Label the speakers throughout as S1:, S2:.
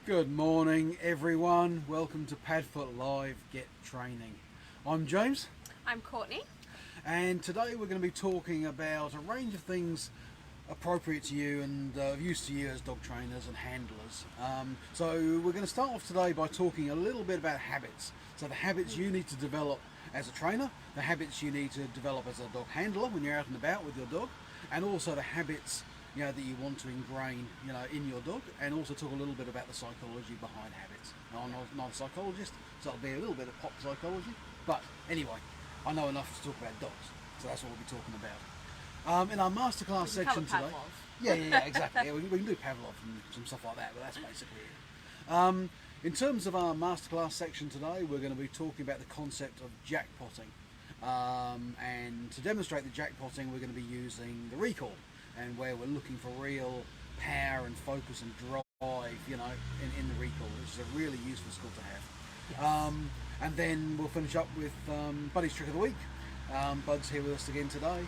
S1: Good morning, everyone. Welcome to Padfoot Live Get Training. I'm James,
S2: I'm Courtney.
S1: and today we're going to be talking about a range of things appropriate to you and of use to you as dog trainers and handlers. So we're going to start off today by talking a little bit about habits. So the habits you need to develop as a trainer, the habits you need to develop as a dog handler when you're out and about with your dog, and also the habits that you want to ingrain in your dog, and also talk a little bit about the psychology behind habits. Now, I'm not a psychologist, so it'll be a little bit of pop psychology, but anyway, I know enough to talk about dogs, so that's what we'll be talking about. In our masterclass section today, yeah, exactly. Yeah, we can do Pavlov and some stuff like that, but that's basically it. In terms of our masterclass section today, we're going to be talking about the concept of jackpotting, and to demonstrate the jackpotting, we're going to be using the recall, and where we're looking for real power and focus and drive, in the recall, which is a really useful skill to have. Yes. And then we'll finish up with Buddy's trick of the week. Bud's here with us again today.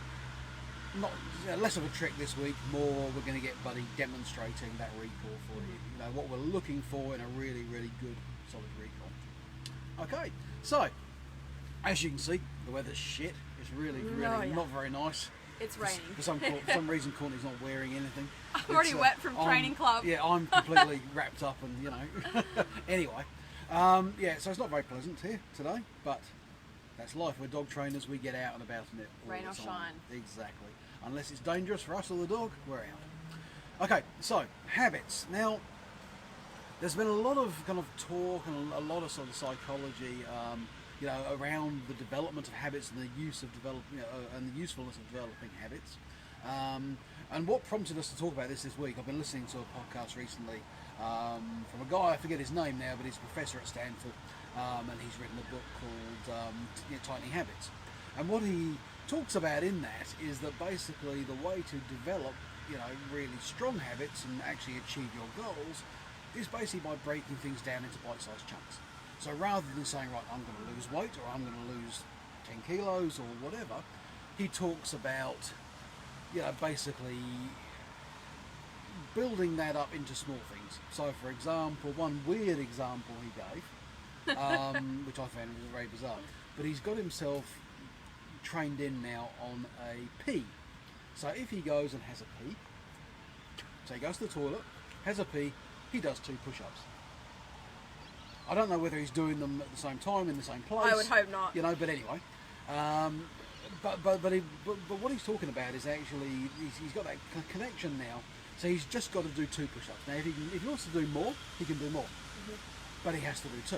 S1: Not less of a trick this week, more we're going to get Buddy demonstrating that recall for you. What we're looking for in a really, really good, solid recall. Okay, so as you can see, the weather's shit. It's really not very nice.
S2: It's raining.
S1: For some reason, Courtney's not wearing anything.
S2: I'm already wet from training club.
S1: Yeah, I'm completely wrapped up, and Anyway, so it's not very pleasant here today, but that's life. We're dog trainers. We get out and about in it all
S2: rain
S1: the
S2: or
S1: time.
S2: shine.
S1: Exactly. Unless it's dangerous for us or the dog, we're out. Okay, so habits. Now, there's been a lot of kind of talk and a lot of sort of psychology. Around the development of habits and the use of and the usefulness of developing habits. And what prompted us to talk about this week, I've been listening to a podcast recently from a guy, I forget his name now, but he's a professor at Stanford, and he's written a book called Tightening Habits. And what he talks about in that is that basically the way to develop really strong habits and actually achieve your goals is basically by breaking things down into bite-sized chunks. So rather than saying, right, I'm going to lose weight or I'm going to lose 10 kilos or whatever, he talks about, basically building that up into small things. So, for example, one weird example he gave, which I found was very bizarre, but he's got himself trained in now on a pee. So if he goes and has a pee, so he goes to the toilet, has a pee, he does 2 push-ups. I don't know whether he's doing them at the same time in the same place.
S2: I would hope not.
S1: But anyway. But what he's talking about is actually he's got that connection now. So he's just got to do 2 push-ups. Now, if he wants to do more, he can do more. Mm-hmm. But he has to do 2.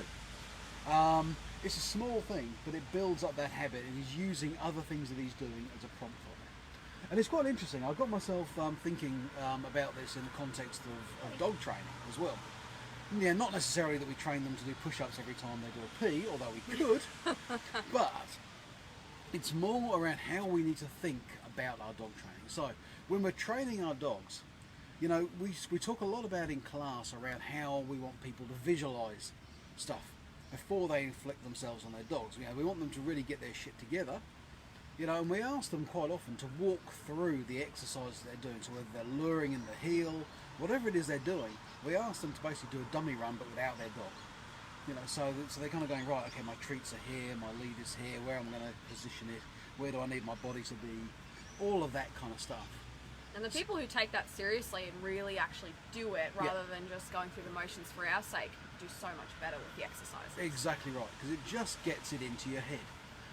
S1: It's a small thing, but it builds up that habit, and he's using other things that he's doing as a prompt for that. And it's quite interesting. I got myself thinking about this in the context of dog training as well. Yeah, not necessarily that we train them to do push-ups every time they do a pee, although we could, but it's more around how we need to think about our dog training. So when we're training our dogs, we talk a lot about in class around how we want people to visualise stuff before they inflict themselves on their dogs. We want them to really get their shit together, and we ask them quite often to walk through the exercises they're doing. So whether they're luring in the heel, whatever it is they're doing, we ask them to basically do a dummy run but without their dog. So they're kind of going, right, okay, my treats are here, my lead is here, where am I going to position it, where do I need my body to be, all of that kind of stuff.
S2: And the people who take that seriously and really actually do it rather than just going through the motions for our sake do so much better with the exercises.
S1: Exactly right, because it just gets it into your head.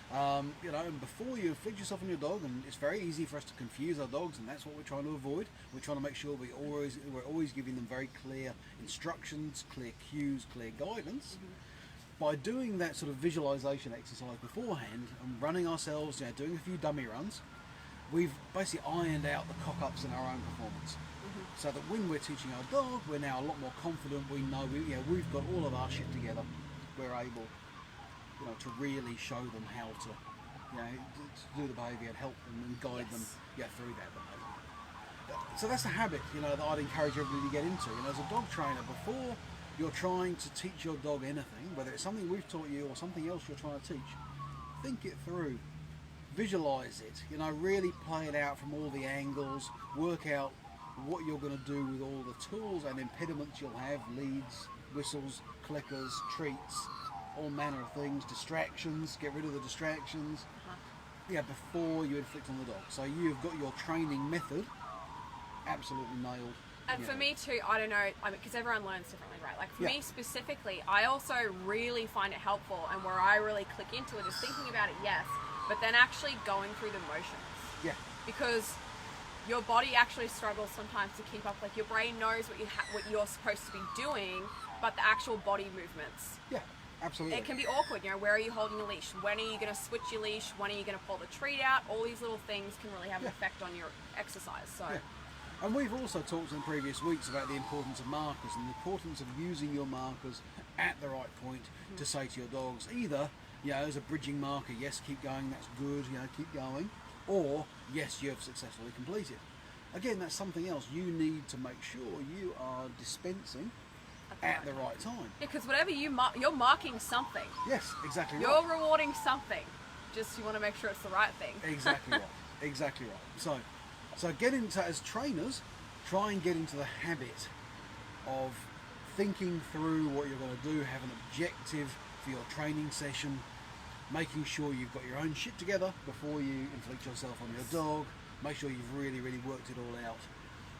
S1: And before you inflict yourself on your dog, and it's very easy for us to confuse our dogs, and that's what we're trying to avoid. We're trying to make sure we're always giving them very clear instructions, clear cues, clear guidance. Mm-hmm. By doing that sort of visualization exercise beforehand and running ourselves, doing a few dummy runs, we've basically ironed out the cock-ups in our own performance. Mm-hmm. So that when we're teaching our dog, we're now a lot more confident. We know we've got all of our shit together. We're able to really show them how to, to do the behaviour and help them and guide them through that behaviour. So that's a habit, that I'd encourage everybody to get into. As a dog trainer, before you're trying to teach your dog anything, whether it's something we've taught you or something else you're trying to teach, think it through. Visualise it, really play it out from all the angles, work out what you're going to do with all the tools and impediments you'll have, leads, whistles, clickers, treats, all manner of things, distractions, get rid of the distractions, before you inflict on the dog. So you've got your training method absolutely nailed.
S2: And for me too, I don't know, because everyone learns differently, right? Like for me specifically, I also really find it helpful, and where I really click into it is thinking about it, yes, but then actually going through the motions.
S1: Yeah.
S2: Because your body actually struggles sometimes to keep up. Like your brain knows what you're supposed to be doing, but the actual body movements.
S1: Yeah, absolutely.
S2: It can be awkward, where are you holding the leash? When are you going to switch your leash? When are you going to pull the treat out? All these little things can really have an effect on your exercise. So.
S1: Yeah. And we've also talked in previous weeks about the importance of markers and the importance of using your markers at the right point to say to your dogs, either, as a bridging marker, yes, keep going, that's good, keep going, or yes, you have successfully completed. Again, that's something else. You need to make sure you are dispensing at the right time. Yeah,
S2: because whatever you're marking something.
S1: Yes, exactly
S2: right. You're rewarding something. Just you want to make sure it's the right thing.
S1: Exactly right. Exactly right. So get into, as trainers, try and get into the habit of thinking through what you're going to do, have an objective for your training session, making sure you've got your own shit together before you inflict yourself on your dog, make sure you've really, really worked it all out,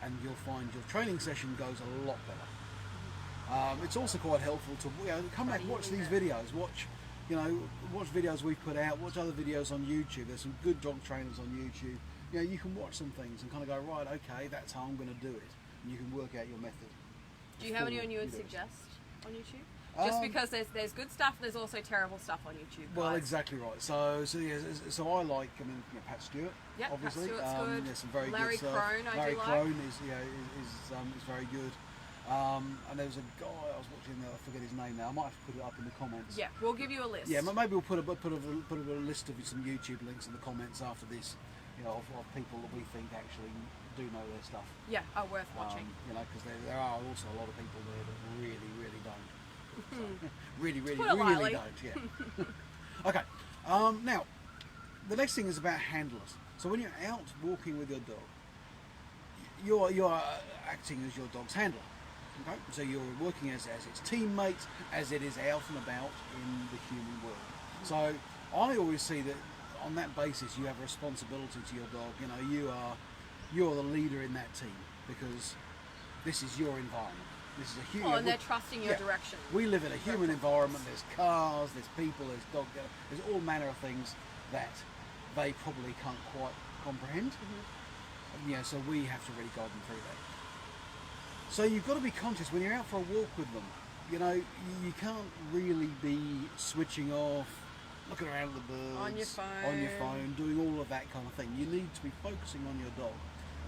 S1: and you'll find your training session goes a lot better. It's also quite helpful to come back, watch these videos, watch videos we've put out, watch other videos on YouTube. There's some good dog trainers on YouTube. You can watch some things and kind of go, right, okay, that's how I'm going to do it, and you can work out your method.
S2: Do you have anyone you would suggest on YouTube? Just because there's good stuff, there's also terrible stuff on YouTube.
S1: Well, exactly right. So I like, Pat Stewart, obviously.
S2: Pat Stewart's good.
S1: There's some very
S2: Larry
S1: good stuff.
S2: Crone,
S1: Larry
S2: do
S1: Crone
S2: like.
S1: is very good. And there was a guy I was watching, I forget his name now. I might have to put it up in the comments.
S2: Yeah, we'll give you a list.
S1: Yeah, maybe we'll put a list of some YouTube links in the comments after this. Of people that we think actually do know their stuff.
S2: Yeah, are worth watching.
S1: Because there are also a lot of people there that really, really don't. So, really, really don't. Yeah. Okay. Now, the next thing is about handlers. So when you're out walking with your dog, you're acting as your dog's handler. Okay. So you're working as its teammate, as it is out and about in the human world. So I always see that. On that basis, you have a responsibility to your dog. You're the leader in that team because this is your environment. This is a human.
S2: And they're trusting your direction.
S1: We live in a human environment. There's cars, there's people, there's dog. There's all manner of things that they probably can't quite comprehend. So we have to really guide them through that. So you've got to be conscious when you're out for a walk with them. You can't really be switching off, looking around at the birds, on your phone, doing all of that kind of thing. You need to be focusing on your dog,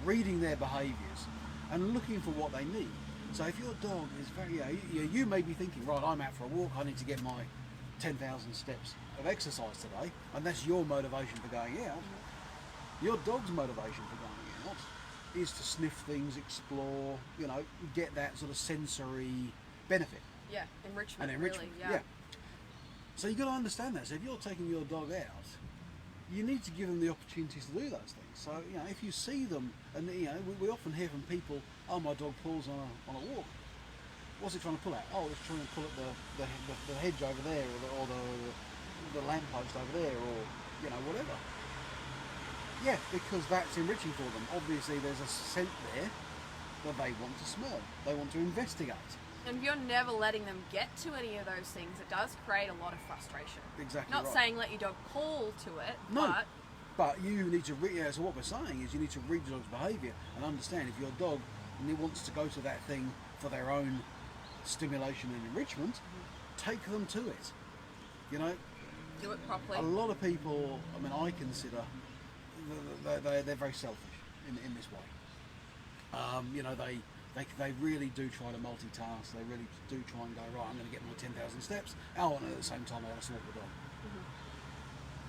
S1: reading their behaviours, and looking for what they need. So if your dog is very, you may be thinking, right, I'm out for a walk, I need to get my 10,000 steps of exercise today, and that's your motivation for going out. Your dog's motivation for going out is to sniff things, explore, get that sort of sensory benefit.
S2: Yeah, enrichment.
S1: Really, yeah. So you've got to understand that. So if you're taking your dog out, you need to give them the opportunities to do those things. So if you see them, and we often hear from people, oh, my dog pulls on a walk. What's it trying to pull at? Oh, it's trying to pull at the hedge over there, or the lamppost over there, or whatever. Yeah, because that's enriching for them. Obviously, there's a scent there that they want to smell. They want to investigate.
S2: And if you're never letting them get to any of those things, it does create a lot of frustration.
S1: Exactly.
S2: Not
S1: right.
S2: saying let your dog pull to it,
S1: no. But you need to so what we're saying is you need to read your dog's behaviour and understand if your dog wants to go to that thing for their own stimulation and enrichment, take them to it.
S2: Do it properly.
S1: A lot of people, I consider they're very selfish in this way. They really do try to multitask. They really do try and go, right, I'm going to get my 10,000 steps. Oh, and at the same time, I want to walk the dog.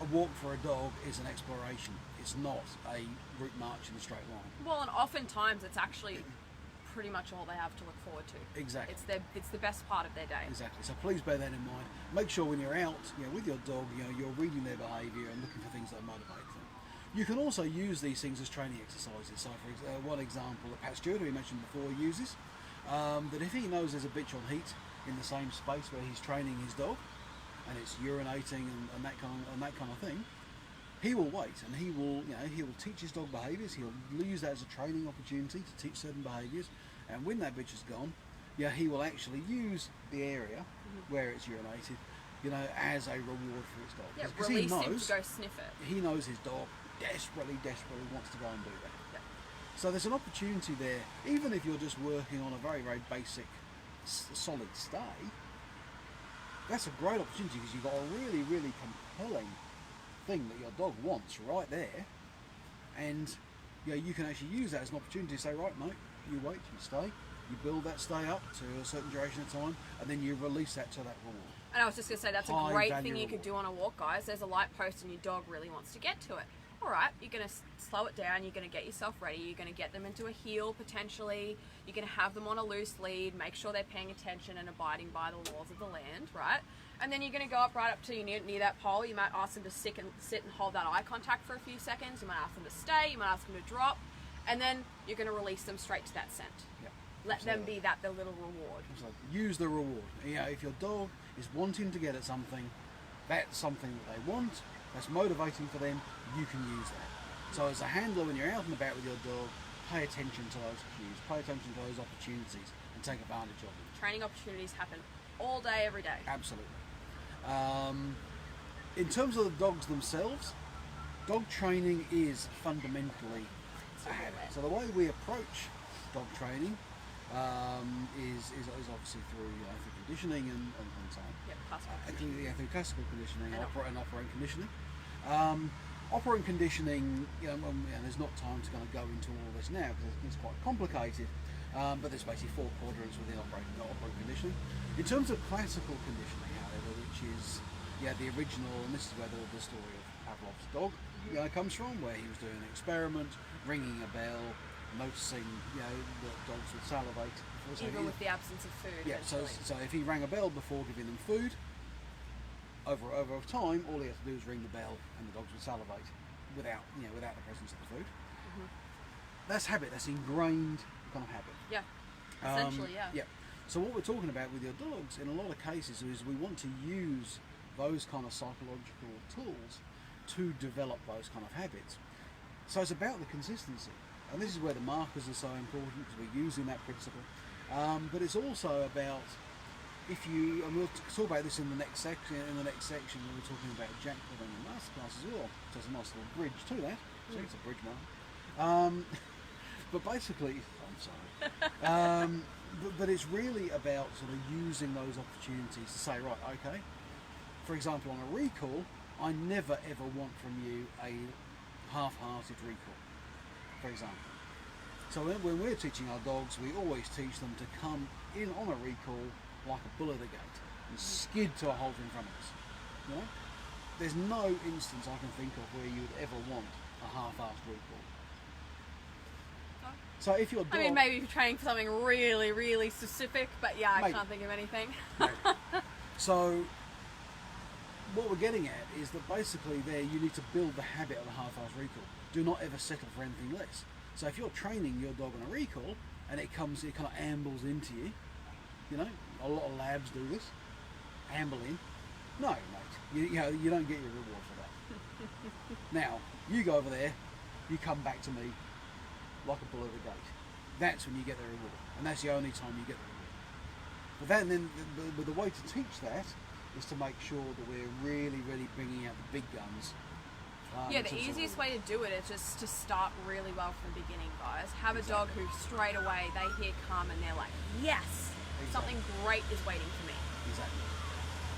S1: A walk for a dog is an exploration. It's not a route march in a straight line.
S2: Well, and oftentimes it's actually pretty much all they have to look forward to.
S1: Exactly.
S2: It's the best part of their day.
S1: Exactly. So please bear that in mind. Make sure when you're out, with your dog, you're reading their behaviour and looking for things that motivate them. You can also use these things as training exercises. So, one example that Pat Stewart, who we mentioned before, uses, that if he knows there's a bitch on heat in the same space where he's training his dog, and it's urinating and that kind of thing, he will wait and he will teach his dog behaviours. He'll use that as a training opportunity to teach certain behaviours, and when that bitch is gone, he will actually use the area where it's urinated, as a reward for his dog.
S2: Yeah,
S1: Because
S2: release him to go sniff it.
S1: He knows his dog desperately wants to go and do that.
S2: Yeah.
S1: So there's an opportunity there, even if you're just working on a very, very basic, solid stay. That's a great opportunity because you've got a really, really compelling thing that your dog wants right there, and you can actually use that as an opportunity to say, right, mate, you wait, you stay, you build that stay up to a certain duration of time, and then you release that to that reward.
S2: And I was just going to say, that's a great thing you could do on a walk, guys. There's a light post and your dog really wants to get to it. All right, you're going to slow it down, you're going to get yourself ready, you're going to get them into a heel potentially, you're going to have them on a loose lead, make sure they're paying attention and abiding by the laws of the land, right? And then you're going to go up right up to you near that pole. You might ask them to sit and hold that eye contact for a few seconds. You might ask them to stay, you might ask them to drop, and then you're going to release them straight to that scent.
S1: Yep.
S2: Let them be the little reward.
S1: Use the reward. If your dog is wanting to get at something, that's something that they want, that's motivating for them, you can use that. So as a handler, when you're out and about with your dog, pay attention to those cues, pay attention to those opportunities, and take advantage of them.
S2: Training opportunities happen all day, every day.
S1: Absolutely. In terms of the dogs themselves, dog training is fundamentally a habit. So the way we approach dog training is obviously through conditioning and so on.
S2: Yep, classical.
S1: Through classical conditioning and operant conditioning.
S2: Operant
S1: conditioning, there's not time to kind of go into all this now because it's quite complicated. But there's basically 4 quadrants within operant conditioning. In terms of classical conditioning, however, which is the original, and this is where the story of Pavlov's dog comes from, where he was doing an experiment, ringing a bell, noticing that dogs would salivate.
S2: Even with the absence of food.
S1: Yeah, so if he rang a bell before giving them food, over time, all he had to do was ring the bell, and the dogs would salivate without the presence of the food. Mm-hmm. That's habit. That's ingrained kind of habit.
S2: Yeah. Essentially,
S1: yeah. So what we're talking about with your dogs, in a lot of cases, is we want to use those kind of psychological tools to develop those kind of habits. So it's about the consistency, and this is where the markers are so important because we're using that principle. But it's also about and we'll talk about this in the next section. When we're talking about jackpot and the masterclass as well. So there's a nice little bridge to that. So it's a bridge mark. But basically, I'm sorry. But it's really about sort of using those opportunities to say, right, okay. For example, on a recall, I never ever want from you a half-hearted recall. For example. So when we're teaching our dogs, we always teach them to come in on a recall like a bull at the gate and skid to a halt in front of us. There's no instance I can think of where you would ever want a half-assed recall. So if your dog...
S2: maybe if you're training for something really, really specific, but I can't think of anything.
S1: So what we're getting at is that basically there you need to build the habit of a half-assed recall. Do not ever settle for anything less. So if you're training your dog on a recall and it kind of ambles into you, a lot of labs do this, amble in. No, mate, you don't get your reward for that. Now, you go over there, you come back to me like a bull at the gate. That's when you get the reward, and that's the only time you get the reward. But the way to teach that is to make sure that we're really, really bringing out the big guns.
S2: The easiest way to do it is just to start really well from the beginning, guys. Have a dog who straight away they hear come and they're like, yes, something great is waiting for me.
S1: Exactly.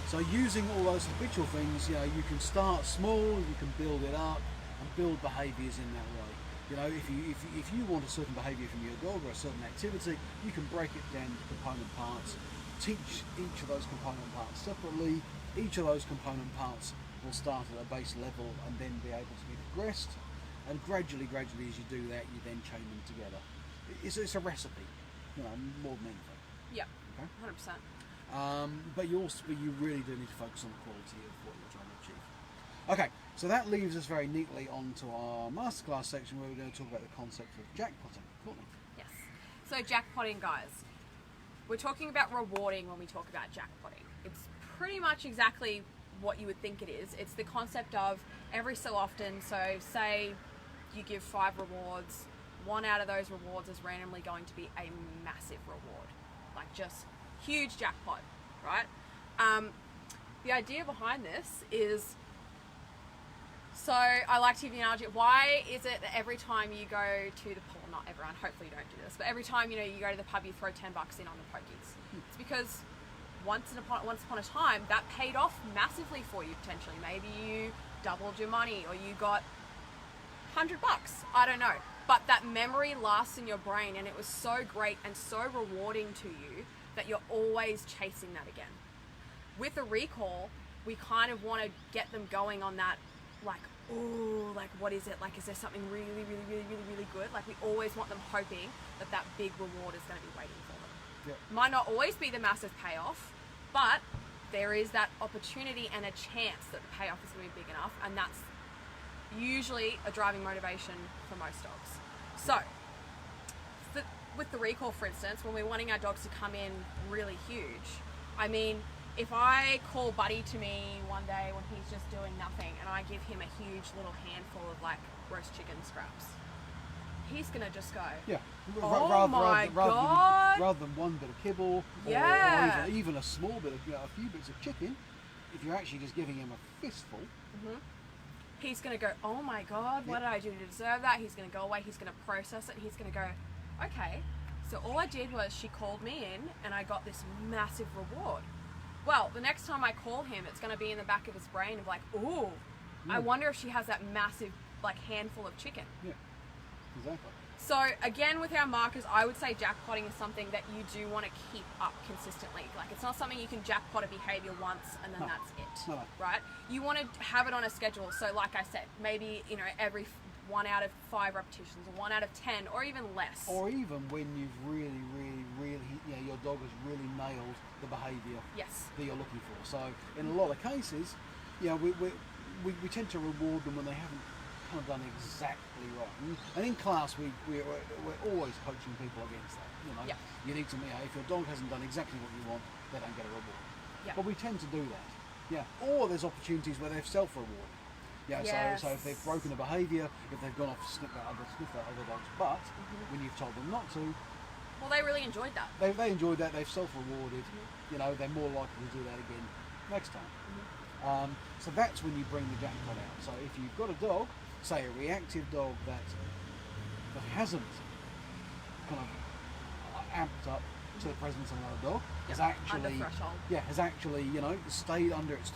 S1: So using all those habitual things, you can start small, you can build it up, and build behaviours in that way. If you want a certain behaviour from your dog or a certain activity, you can break it down into component parts, teach each of those component parts separately. Each of those component parts will start at a base level and then be able to be progressed, and gradually as you do that, you then chain them together. It's a recipe, more than anything.
S2: Yeah,
S1: okay?
S2: 100%.
S1: But you really do need to focus on the quality of what you're trying to achieve. Okay, so that leaves us very neatly onto our masterclass section where we're going to talk about the concept of jackpotting. Courtney.
S2: Yes. So jackpotting, guys. We're talking about rewarding when we talk about jackpotting. It's pretty much exactly what you would think it is. It's the concept of every so often, so say you give 5 rewards, 1 out of those rewards is randomly going to be a massive reward. Like just huge jackpot, right? The idea behind this is, so I like to give you an analogy. Why is it that every time you go to the pool, not everyone, hopefully you don't do this, but every time you go to the pub, you throw $10 in on the pokies? It's because once upon a time, that paid off massively for you potentially. Maybe you doubled your money, or you got $100. I don't know. But that memory lasts in your brain, and it was so great and so rewarding to you that you're always chasing that again. With a recall, we kind of want to get them going on that, like, oh, like, what is it? Like, is there something really, really, really, really, really good? Like, we always want them hoping that that big reward is going to be waiting for them.
S1: Yep.
S2: Might not always be the massive payoff, but there is that opportunity and a chance that the payoff is going to be big enough, and that's usually a driving motivation for most dogs. So, with the recall, for instance, when we're wanting our dogs to come in really huge, I mean, if I call Buddy to me one day when he's just doing nothing and I give him a huge little handful of like roast chicken scraps, he's gonna just go,
S1: yeah.
S2: Oh my God.
S1: Rather than one bit of kibble,
S2: Yeah.
S1: or even a small bit of, a few bits of chicken, if you're actually just giving him a fistful,
S2: he's gonna go, oh my God, what did I do to deserve that? He's gonna go away, he's gonna process it, and he's gonna go, okay, so all I did was she called me in and I got this massive reward. Well, the next time I call him, it's going to be in the back of his brain of like, ooh, I wonder if she has that massive like handful of chicken.
S1: Yeah, exactly.
S2: So again, with our markers, I would say jackpotting is something that you do want to keep up consistently. Like, it's not something you can jackpot a behavior once and then that's it,
S1: No.
S2: right? You want to have it on a schedule. So like I said, maybe, every 1 out of 5 repetitions, or 1 out of 10, or even less.
S1: Or even when you've really, your dog has really nailed the behaviour that you're looking for. So in a lot of cases, we tend to reward them when they haven't kind of done exactly right. And in class, we're always coaching people against that. You need to, if your dog hasn't done exactly what you want, they don't get a reward. But we tend to do that. Or there's opportunities where they've self-rewarded. So if they've broken a behaviour, if they've gone off to sniff at other dogs' butt, when you've told them not to,
S2: well, they really enjoyed that.
S1: They enjoyed that. They've self-rewarded. They're more likely to do that again next time. So that's when you bring the jackpot out. So if you've got a dog, say a reactive dog that hasn't kind of amped up to the presence of another dog, has actually stayed under its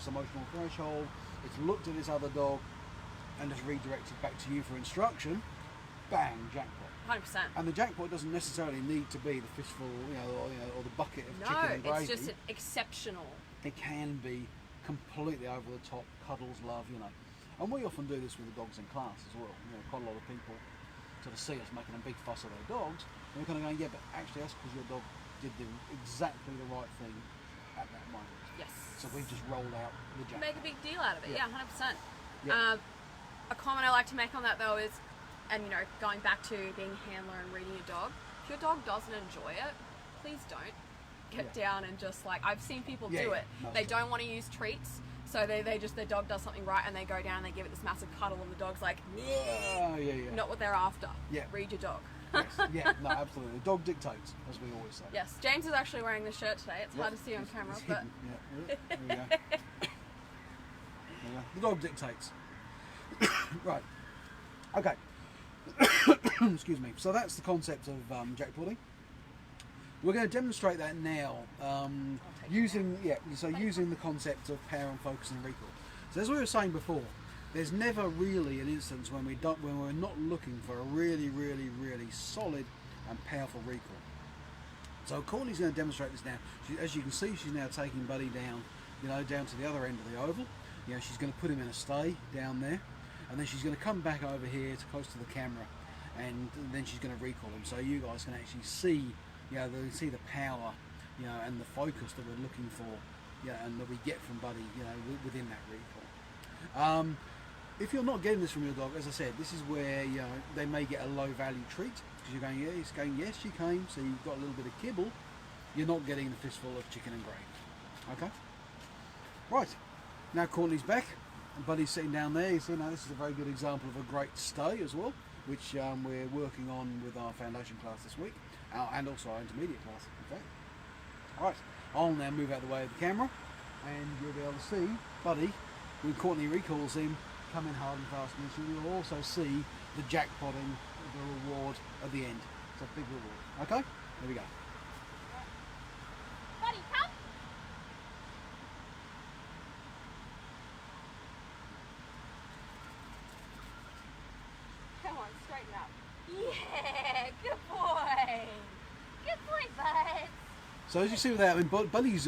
S1: emotional threshold. It's looked at this other dog and just redirected back to you for instruction. Bang, jackpot.
S2: 100%.
S1: And the jackpot doesn't necessarily need to be the fistful, or the bucket of chicken and gravy.
S2: No, it's just an exceptional.
S1: It can be completely over the top, cuddles, love, And we often do this with the dogs in class as well. Quite a lot of people sort of see us making a big fuss of their dogs, and we're kind of going, yeah, but actually that's because your dog did exactly the right thing at that moment.
S2: Yes.
S1: So we've just rolled out the jackpot.
S2: Make a big deal out of it, 100%.
S1: Yeah.
S2: A comment I like to make on that though is, and going back to being a handler and reading your dog, if your dog doesn't enjoy it, please don't get down and just I've seen people do it. They don't want to use treats, so their dog does something right and they go down and they give it this massive cuddle and the dog's like, not what they're after. Read your dog.
S1: Yes. No, absolutely. The dog dictates, as we always say.
S2: Yes, James is actually wearing this shirt today. It's hard to see on camera, but
S1: there we go. The dog dictates. Right. Okay. Excuse me. So that's the concept of jackpotting. We're going to demonstrate that now using the concept of power and focus and recall. So as we were saying before, there's never really an instance when we're not looking for a really, really, really solid and powerful recall. So Courtney's going to demonstrate this now. As you can see, she's now taking Buddy down, down to the other end of the oval. She's going to put him in a stay down there, and then she's going to come back over here to close to the camera, and then she's going to recall him. So you guys can actually see, see the power, and the focus that we're looking for, and that we get from Buddy, within that recall. If you're not getting this from your dog, as I said, this is where they may get a low value treat because you're going, yeah, he's going, yes, she came, so you've got a little bit of kibble. You're not getting the fistful of chicken and gravy. Okay. Right. Now Courtney's back, and Buddy's sitting down there. You see, now this is a very good example of a great stay as well, which we're working on with our foundation class this week, and also our intermediate class. Okay. Right. I'll now move out of the way of the camera, and you'll be able to see Buddy, when Courtney recalls him, come in hard and fast, and you'll also see the jackpotting, the reward at the end. It's a big reward. Okay? There we go.
S2: Buddy, come! Come on, straighten up. Yeah, good boy. Good boy, bud.
S1: So as you see with that, I mean, Buddy is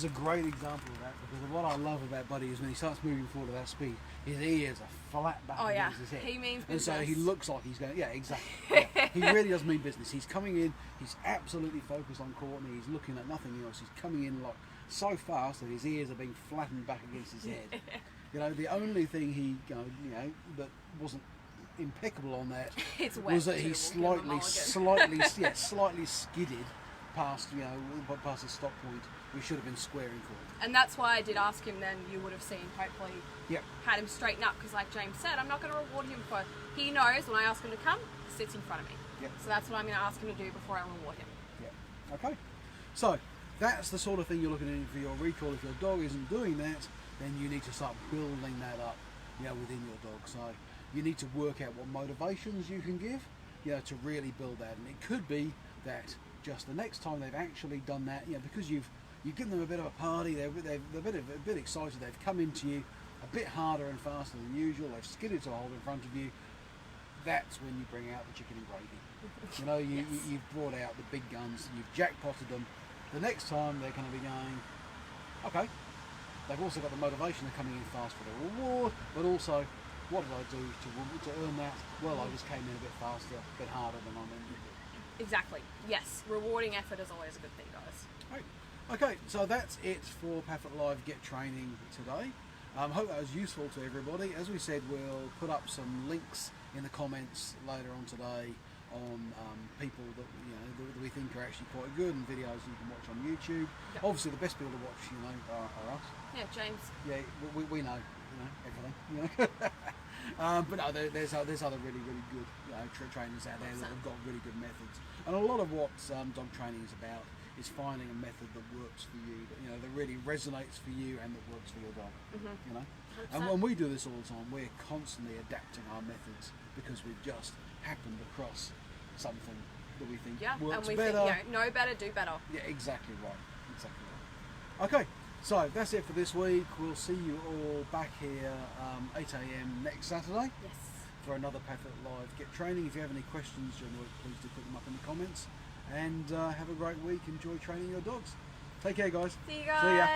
S1: a great example of that, because what I love about Buddy is when he starts moving forward at that speed, his ears are flat back against his head.
S2: He means
S1: business. And so he looks like he's going, yeah, exactly. Yeah. He really does mean business. He's coming in, he's absolutely focused on Courtney, he's looking at nothing else. He's coming in like so fast that his ears are being flattened back against his head. The only thing he, that wasn't impeccable on that was that he slightly skidded past his stop point. We should have been squaring court.
S2: And that's why I did ask him then. You would have seen, hopefully, had him straighten up, because like James said, I'm not going to reward him for, he knows when I ask him to come, he sits in front of me. Yep. So that's what I'm going to ask him to do before I reward him.
S1: Yeah. Okay. So that's the sort of thing you're looking at for your recall. If your dog isn't doing that, then you need to start building that up, within your dog. So you need to work out what motivations you can give, to really build that. And it could be that just the next time they've actually done that, because you've given them a bit of a party, they're a bit excited, they've come into you a bit harder and faster than usual, they've skidded to a hold in front of you, that's when you bring out the chicken and gravy. You've brought out the big guns, you've jackpotted them. The next time they're going to be going, okay, they've also got the motivation of coming in fast for the reward, but also, what did I do to earn that? Well, I just came in a bit faster, a bit harder than I meant to do.
S2: Exactly. Yes. Rewarding effort is always a good thing, guys.
S1: Right. Okay, so that's it for Padfoot Live Get Training today. Hope that was useful to everybody. As we said, we'll put up some links in the comments later on today on people that that we think are actually quite good, and videos you can watch on YouTube. Yep. Obviously, the best people to watch, are us.
S2: Yeah, James.
S1: Yeah, we know, everything. But no, there's other really good trainers out there that have got really good methods, and a lot of what dog training is about is finding a method that works for you, that really resonates for you and that works for your dog. And when we do this all the time, we're constantly adapting our methods because we've just happened across something that we think works
S2: and we
S1: better.
S2: think, know better, do better.
S1: Yeah, exactly right. Okay. So that's it for this week. We'll see you all back here 8 AM next Saturday.
S2: Yes.
S1: For another Padfoot Live Get Training. If you have any questions during the week, please do put them up in the comments. And have a great week. Enjoy training your dogs. Take care, guys.
S2: See you guys.
S1: See ya.